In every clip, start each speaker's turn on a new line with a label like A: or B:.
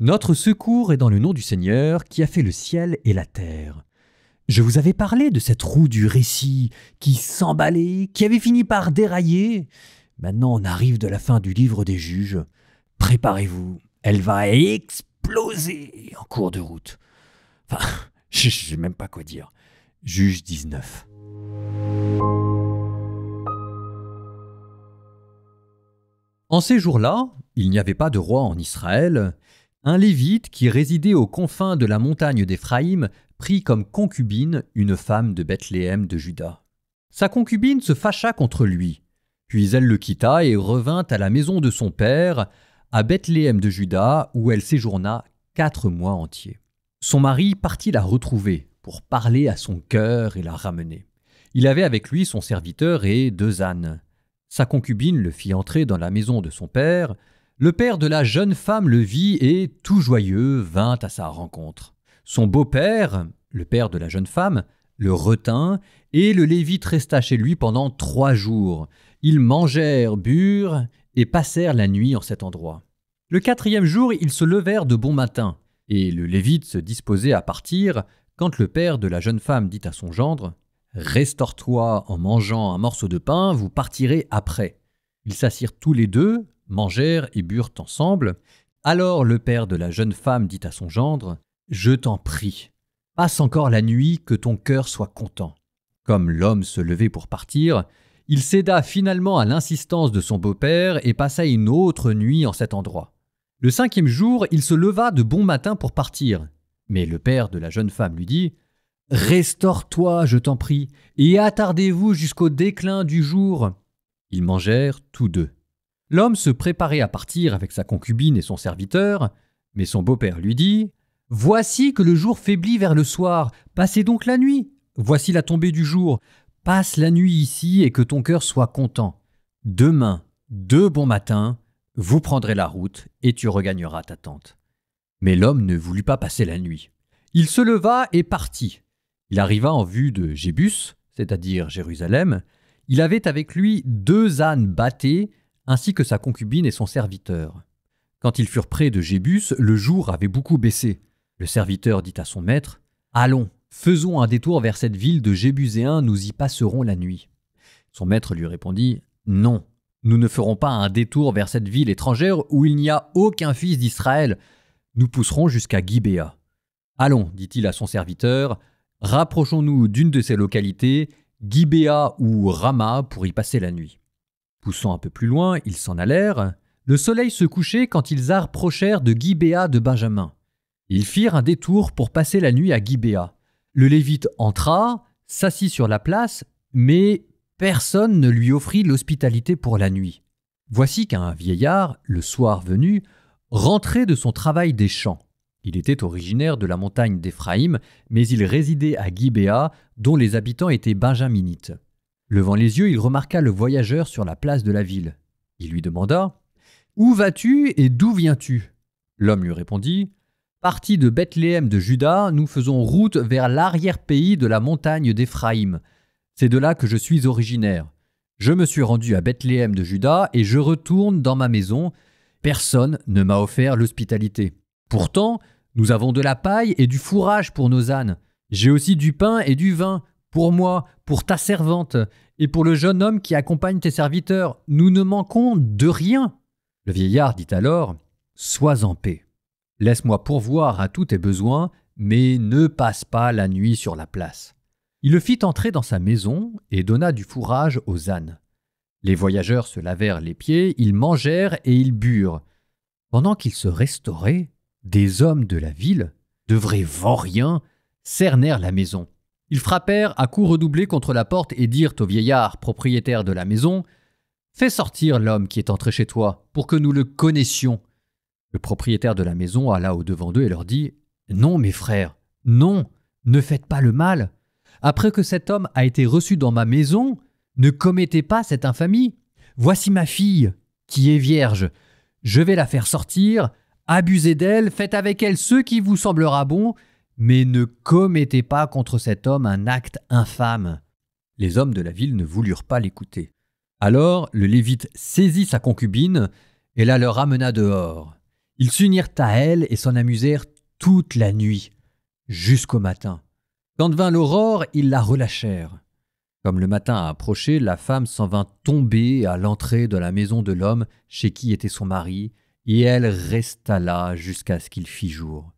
A: Notre secours est dans le nom du Seigneur qui a fait le ciel et la terre. Je vous avais parlé de cette roue du récit qui s'emballait, qui avait fini par dérailler. Maintenant, on arrive de la fin du livre des juges. Préparez-vous, elle va exploser en cours de route. Enfin, je sais même pas quoi dire. Juge 19. En ces jours-là, il n'y avait pas de roi en Israël. Un Lévite qui résidait aux confins de la montagne d'Éphraïm prit comme concubine une femme de Bethléem de Juda. Sa concubine se fâcha contre lui, puis elle le quitta et revint à la maison de son père, à Bethléem de Juda, où elle séjourna 4 mois entiers. Son mari partit la retrouver pour parler à son cœur et la ramener. Il avait avec lui son serviteur et 2 ânes. Sa concubine le fit entrer dans la maison de son père. Le père de la jeune femme le vit et, tout joyeux, vint à sa rencontre. Son beau-père, le père de la jeune femme, le retint et le Lévite resta chez lui pendant 3 jours. Ils mangèrent, burent et passèrent la nuit en cet endroit. Le 4e jour, ils se levèrent de bon matin et le Lévite se disposait à partir quand le père de la jeune femme dit à son gendre « Restaure-toi en mangeant un morceau de pain, vous partirez après. » Ils s'assirent tous les deux, mangèrent et burent ensemble. Alors le père de la jeune femme dit à son gendre « Je t'en prie, passe encore la nuit, que ton cœur soit content. » Comme l'homme se levait pour partir, il céda finalement à l'insistance de son beau-père et passa une autre nuit en cet endroit. Le 5e jour, il se leva de bon matin pour partir. Mais le père de la jeune femme lui dit « Restaure-toi, je t'en prie, et attardez-vous jusqu'au déclin du jour. » Ils mangèrent tous deux. L'homme se préparait à partir avec sa concubine et son serviteur, mais son beau-père lui dit « Voici que le jour faiblit vers le soir, passez donc la nuit. Voici la tombée du jour, passe la nuit ici et que ton cœur soit content. Demain, de bon matin, vous prendrez la route et tu regagneras ta tente. » Mais l'homme ne voulut pas passer la nuit. Il se leva et partit. Il arriva en vue de Jébus, c'est-à-dire Jérusalem. Il avait avec lui 2 ânes bâtés, ainsi que sa concubine et son serviteur. Quand ils furent près de Jébus, le jour avait beaucoup baissé. Le serviteur dit à son maître « Allons, faisons un détour vers cette ville de Jébuséens, nous y passerons la nuit. » Son maître lui répondit « Non, nous ne ferons pas un détour vers cette ville étrangère où il n'y a aucun fils d'Israël. Nous pousserons jusqu'à Gibéa. » « Allons, dit-il à son serviteur, rapprochons-nous d'une de ces localités, Gibéa ou Rama, pour y passer la nuit. » Poussant un peu plus loin, ils s'en allèrent. Le soleil se couchait quand ils approchèrent de Gibéa de Benjamin. Ils firent un détour pour passer la nuit à Gibéa. Le Lévite entra, s'assit sur la place, mais personne ne lui offrit l'hospitalité pour la nuit. Voici qu'un vieillard, le soir venu, rentrait de son travail des champs. Il était originaire de la montagne d'Éphraïm, mais il résidait à Gibéa, dont les habitants étaient benjaminites. Levant les yeux, il remarqua le voyageur sur la place de la ville. Il lui demanda « Où vas-tu et d'où viens-tu » L'homme lui répondit « Parti de Bethléem de Juda, nous faisons route vers l'arrière-pays de la montagne d'Éphraïm. C'est de là que je suis originaire. Je me suis rendu à Bethléem de Juda et je retourne dans ma maison. Personne ne m'a offert l'hospitalité. Pourtant, nous avons de la paille et du fourrage pour nos ânes. J'ai aussi du pain et du vin, pour moi, pour ta servante, et pour le jeune homme qui accompagne tes serviteurs. Nous ne manquons de rien. » Le vieillard dit alors « Sois en paix. Laisse-moi pourvoir à tous tes besoins, mais ne passe pas la nuit sur la place. » Il le fit entrer dans sa maison et donna du fourrage aux ânes. Les voyageurs se lavèrent les pieds, ils mangèrent et ils burent. Pendant qu'ils se restauraient, des hommes de la ville, de vrais vauriens, cernèrent la maison. Ils frappèrent à coups redoublés contre la porte et dirent au vieillard propriétaire de la maison « Fais sortir l'homme qui est entré chez toi, pour que nous le connaissions. » Le propriétaire de la maison alla au-devant d'eux et leur dit « Non, mes frères, non, ne faites pas le mal. Après que cet homme a été reçu dans ma maison, ne commettez pas cette infamie. Voici ma fille, qui est vierge. Je vais la faire sortir. Abusez d'elle, faites avec elle ce qui vous semblera bon, mais ne commettez pas contre cet homme un acte infâme. » Les hommes de la ville ne voulurent pas l'écouter. Alors le Lévite saisit sa concubine et la leur amena dehors. Ils s'unirent à elle et s'en amusèrent toute la nuit, jusqu'au matin. Quand vint l'aurore, ils la relâchèrent. Comme le matin approchait, la femme s'en vint tomber à l'entrée de la maison de l'homme chez qui était son mari, et elle resta là jusqu'à ce qu'il fît jour.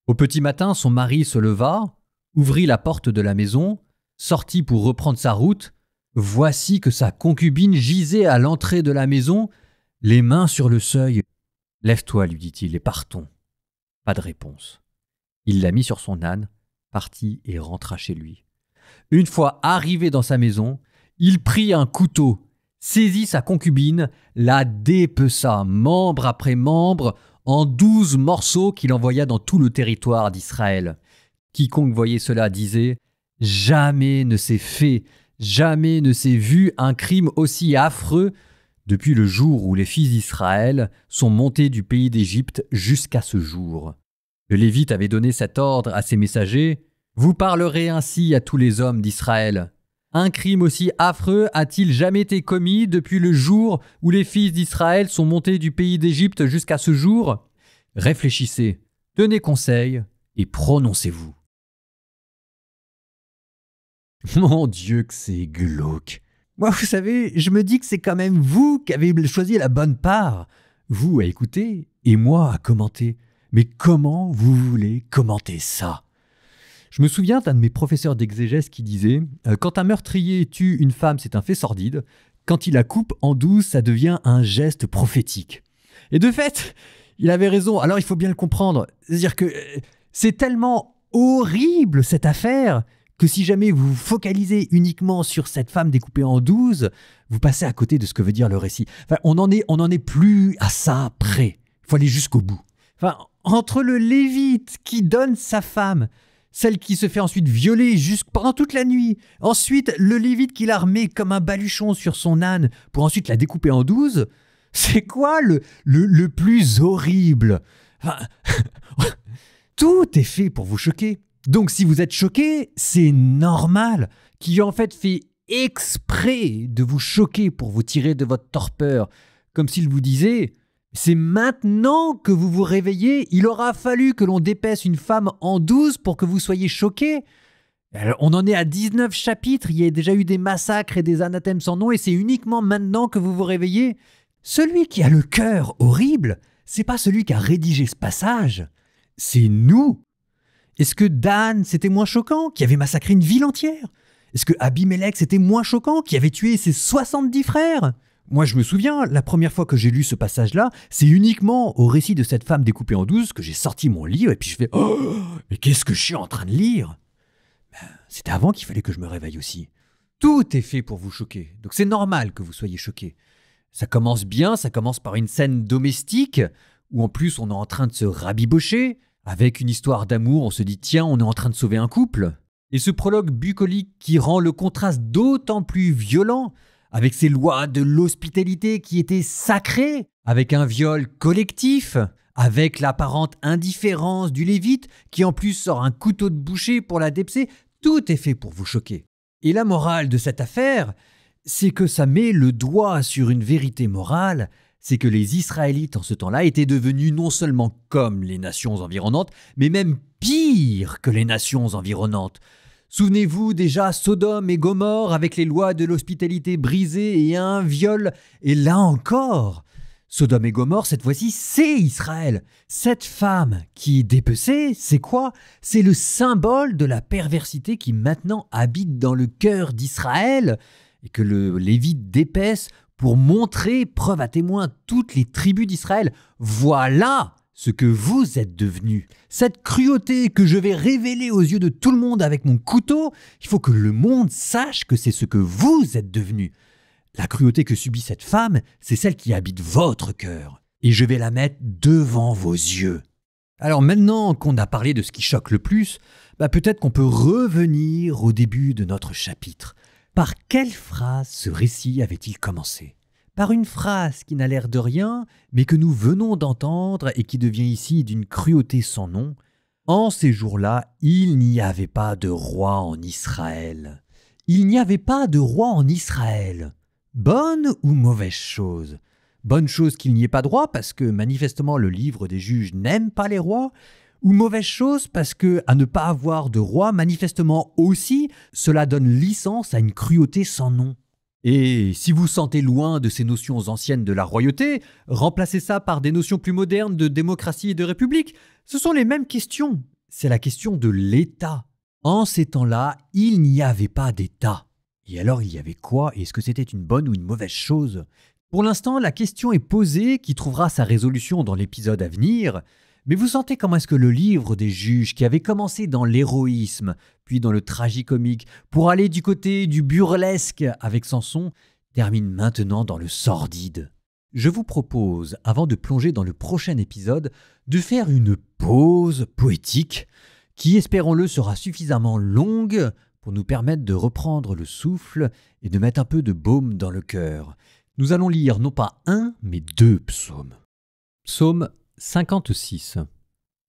A: Au petit matin, son mari se leva, ouvrit la porte de la maison, sortit pour reprendre sa route. Voici que sa concubine gisait à l'entrée de la maison, les mains sur le seuil. « Lève-toi, lui dit-il, et partons. » Pas de réponse. Il la mit sur son âne, partit et rentra chez lui. Une fois arrivé dans sa maison, il prit un couteau, saisit sa concubine, la dépeça, membre après membre, en 12 morceaux qu'il envoya dans tout le territoire d'Israël. Quiconque voyait cela disait « Jamais ne s'est fait, jamais ne s'est vu un crime aussi affreux depuis le jour où les fils d'Israël sont montés du pays d'Égypte jusqu'à ce jour. » Le Lévite avait donné cet ordre à ses messagers « Vous parlerez ainsi à tous les hommes d'Israël. Un crime aussi affreux a-t-il jamais été commis depuis le jour où les fils d'Israël sont montés du pays d'Égypte jusqu'à ce jour? Réfléchissez, tenez conseil et prononcez-vous. » Mon Dieu que c'est glauque. Moi, vous savez, je me dis que c'est quand même vous qui avez choisi la bonne part. Vous à écouter et moi à commenter. Mais comment vous voulez commenter ça? Je me souviens d'un de mes professeurs d'exégèse qui disait « Quand un meurtrier tue une femme, c'est un fait sordide. Quand il la coupe en 12, ça devient un geste prophétique. » Et de fait, il avait raison. Alors il faut bien le comprendre. C'est-à-dire que c'est tellement horrible cette affaire que si jamais vous vous focalisez uniquement sur cette femme découpée en 12, vous passez à côté de ce que veut dire le récit. Enfin, on n'en est plus à ça près. Il faut aller jusqu'au bout. Enfin, entre le Lévite qui donne sa femme, celle qui se fait ensuite violer pendant toute la nuit, ensuite le Lévite qui la remet comme un baluchon sur son âne pour ensuite la découper en 12, c'est quoi le plus horrible? Enfin, tout est fait pour vous choquer. Donc si vous êtes choqué, c'est normal qu'il ait en fait fait exprès de vous choquer pour vous tirer de votre torpeur, comme s'il vous disait « C'est maintenant que vous vous réveillez, il aura fallu que l'on dépaisse une femme en 12 pour que vous soyez choqués. » Alors, on en est à 19 chapitres, il y a déjà eu des massacres et des anathèmes sans nom et c'est uniquement maintenant que vous vous réveillez. Celui qui a le cœur horrible, c'est pas celui qui a rédigé ce passage, c'est nous. Est-ce que Dan, c'était moins choquant, qui avait massacré une ville entière? Est-ce que Abimélec, c'était moins choquant, qui avait tué ses 70 frères? Moi, je me souviens, la première fois que j'ai lu ce passage-là, c'est uniquement au récit de cette femme découpée en 12 que j'ai sorti mon livre et puis je fais « Oh, mais qu'est-ce que je suis en train de lire ?» C'était avant qu'il fallait que je me réveille aussi. Tout est fait pour vous choquer, donc c'est normal que vous soyez choqués. Ça commence bien, ça commence par une scène domestique, où en plus on est en train de se rabibocher. Avec une histoire d'amour, on se dit « Tiens, on est en train de sauver un couple ». Et ce prologue bucolique qui rend le contraste d'autant plus violent, avec ces lois de l'hospitalité qui étaient sacrées, avec un viol collectif, avec l'apparente indifférence du Lévite qui en plus sort un couteau de boucher pour la dépecer, tout est fait pour vous choquer. Et la morale de cette affaire, c'est que ça met le doigt sur une vérité morale, c'est que les Israélites en ce temps-là étaient devenus non seulement comme les nations environnantes, mais même pire que les nations environnantes. Souvenez-vous déjà Sodome et Gomorrhe avec les lois de l'hospitalité brisées et un viol. Et là encore, Sodome et Gomorrhe, cette fois-ci, c'est Israël. Cette femme qui est dépecée, c'est quoi? C'est le symbole de la perversité qui maintenant habite dans le cœur d'Israël et que le Lévite dépaisse pour montrer, preuve à témoin, toutes les tribus d'Israël. Voilà ce que vous êtes devenus. Cette cruauté que je vais révéler aux yeux de tout le monde avec mon couteau, il faut que le monde sache que c'est ce que vous êtes devenus. La cruauté que subit cette femme, c'est celle qui habite votre cœur. Et je vais la mettre devant vos yeux. Alors maintenant qu'on a parlé de ce qui choque le plus, peut-être qu'on peut revenir au début de notre chapitre. Par quelle phrase ce récit avait-il commencé? Par une phrase qui n'a l'air de rien, mais que nous venons d'entendre et qui devient ici d'une cruauté sans nom. En ces jours-là, il n'y avait pas de roi en Israël. Il n'y avait pas de roi en Israël. Bonne ou mauvaise chose? Bonne chose qu'il n'y ait pas de roi parce que manifestement le livre des juges n'aime pas les rois, ou mauvaise chose parce que à ne pas avoir de roi manifestement aussi, cela donne licence à une cruauté sans nom. Et si vous sentez loin de ces notions anciennes de la royauté, remplacez ça par des notions plus modernes de démocratie et de république. Ce sont les mêmes questions. C'est la question de l'État. En ces temps-là, il n'y avait pas d'État. Et alors il y avait quoi? Est-ce que c'était une bonne ou une mauvaise chose? Pour l'instant, la question est posée, qui trouvera sa résolution dans l'épisode à venir. Mais vous sentez comment est-ce que le livre des juges, qui avait commencé dans l'héroïsme, puis dans le tragicomique, pour aller du côté du burlesque avec Samson, termine maintenant dans le sordide. Je vous propose, avant de plonger dans le prochain épisode, de faire une pause poétique qui, espérons-le, sera suffisamment longue pour nous permettre de reprendre le souffle et de mettre un peu de baume dans le cœur. Nous allons lire non pas un, mais 2 psaumes. Psaume 56.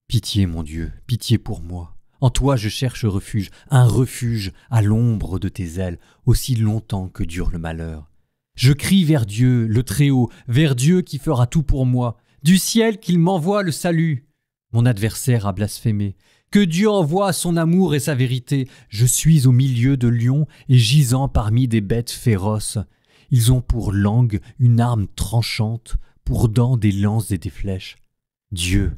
A: Pitié, mon Dieu, pitié pour moi. En toi je cherche refuge, un refuge à l'ombre de tes ailes, aussi longtemps que dure le malheur. Je crie vers Dieu, le Très-Haut, vers Dieu qui fera tout pour moi, du ciel qu'il m'envoie le salut. Mon adversaire a blasphémé. Que Dieu envoie son amour et sa vérité. Je suis au milieu de lions et gisant parmi des bêtes féroces. Ils ont pour langue une arme tranchante, pour dents des lances et des flèches. Dieu,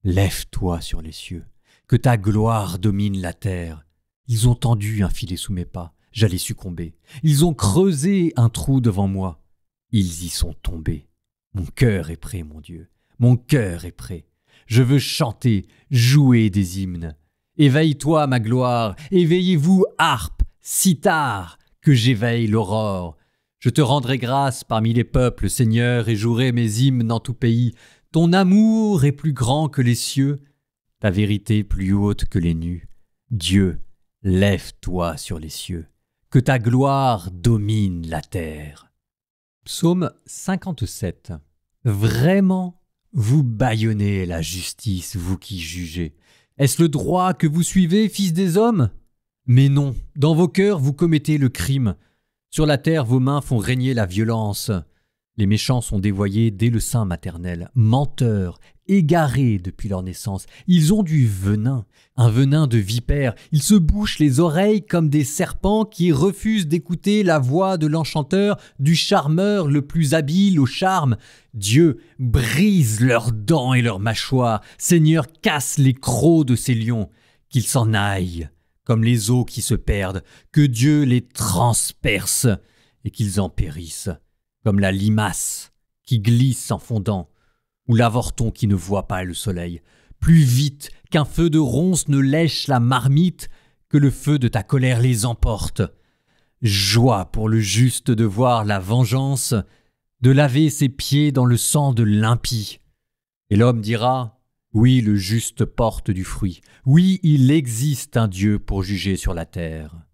A: lève-toi sur les cieux, que ta gloire domine la terre. Ils ont tendu un filet sous mes pas, j'allais succomber. Ils ont creusé un trou devant moi, ils y sont tombés. Mon cœur est prêt, mon Dieu, mon cœur est prêt. Je veux chanter, jouer des hymnes. Éveille-toi, ma gloire, éveillez-vous, harpe, cithare, que j'éveille l'aurore. Je te rendrai grâce parmi les peuples, Seigneur, et jouerai mes hymnes dans tout pays. Ton amour est plus grand que les cieux, ta vérité plus haute que les nues. Dieu, lève-toi sur les cieux, que ta gloire domine la terre. Psaume 57. Vraiment, vous bâillonnez la justice, vous qui jugez. Est-ce le droit que vous suivez, fils des hommes? Mais non, dans vos cœurs vous commettez le crime. Sur la terre vos mains font régner la violence. Les méchants sont dévoyés dès le sein maternel, menteurs, égarés depuis leur naissance. Ils ont du venin, un venin de vipère. Ils se bouchent les oreilles comme des serpents qui refusent d'écouter la voix de l'enchanteur, du charmeur le plus habile au charme. Dieu brise leurs dents et leurs mâchoires. Seigneur, casse les crocs de ces lions. Qu'ils s'en aillent, comme les eaux qui se perdent. Que Dieu les transperce et qu'ils en périssent. Comme la limace qui glisse en fondant, ou l'avorton qui ne voit pas le soleil, plus vite qu'un feu de ronce ne lèche la marmite, que le feu de ta colère les emporte. Joie pour le juste de voir la vengeance, de laver ses pieds dans le sang de l'impie. Et l'homme dira, oui, le juste porte du fruit, oui, il existe un Dieu pour juger sur la terre.